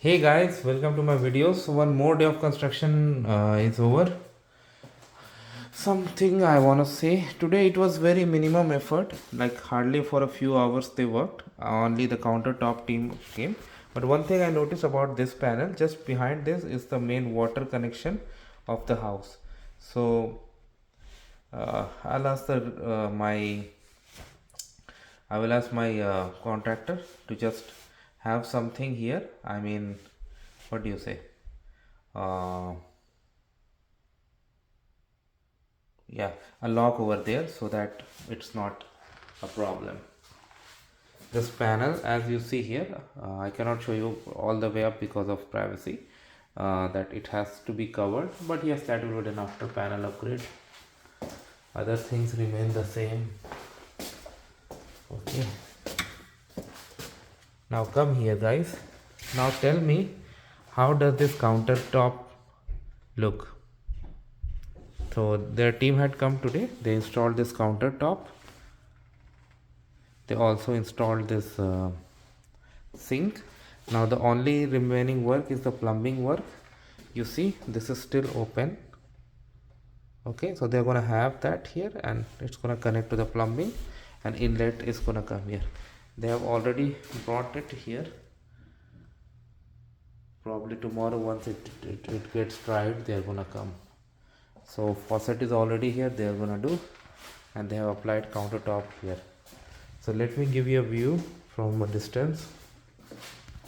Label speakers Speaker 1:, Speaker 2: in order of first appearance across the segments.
Speaker 1: Hey guys, welcome to my video. So one more day of construction is over. Something I want to say today, it was very minimum effort, like hardly for a few hours they worked. Only the countertop team came. But one thing I noticed about this panel, just behind this is the main water connection of the house. So I'll ask the my I will ask my contractor to just have something here. I mean, what do you say? Uh, yeah, a lock over there so that it's not a problem. This panel, as you see here, I cannot show you all the way up because of privacy, that it has to be covered, but yes, that will be done after panel upgrade. Other things remain the same. Okay, now come here guys. Now tell me, how does this countertop look? So their team had come today, they installed this countertop. They also installed this sink. Now the only remaining work is the plumbing work. You see, this is still open. Okay, so they're gonna have that here and it's gonna connect to the plumbing, and inlet is gonna come here. They have already brought it here. Probably tomorrow, once it gets dried, they're gonna come. So faucet is already here, they're gonna do, and they have applied countertop here. So let me give you a view from a distance.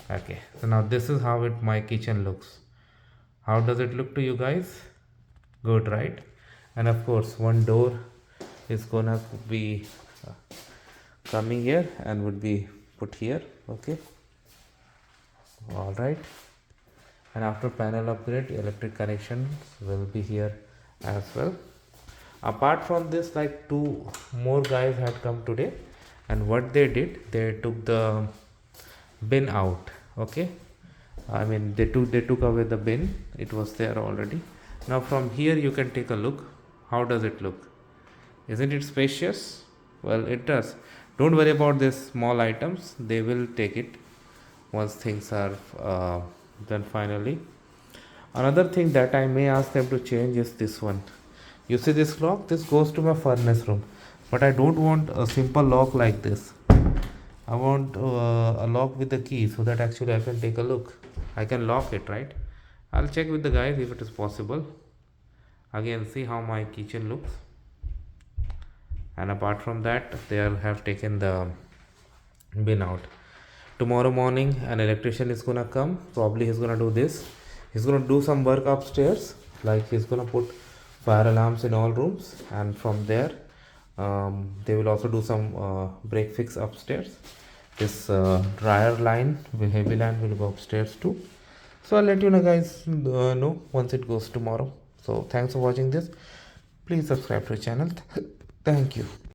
Speaker 1: Okay, so now this is how my kitchen looks. How does it look to you guys? Good, right? And of course one door is gonna be coming here and would be put here. Okay, all right. And after panel upgrade, electric connections will be here as well. Apart from this, like two more guys had come today, and what they did, they took the bin out. Okay, I mean they took away the bin, it was there already. Now from here you can take a look. How does it look? Isn't it spacious? Well, it does. Don't worry about these small items, they will take it once things are done finally. Another thing that I may ask them to change is this one. You see this lock, this goes to my furnace room, but I don't want a simple lock like this. I want a lock with the key, so that actually I can take a look. I can lock it, right? I'll check with the guys if it is possible. Again, see how my kitchen looks. And apart from that, they have taken the bin out. Tomorrow morning an electrician is gonna come. Probably he's gonna do this. He's gonna do some work upstairs, like he's gonna put fire alarms in all rooms, and from there they will also do some break fix upstairs. This dryer line, heavy line will go upstairs too. So I'll let you know guys know once it goes tomorrow. So thanks for watching this. Please subscribe to the channel. Thank you.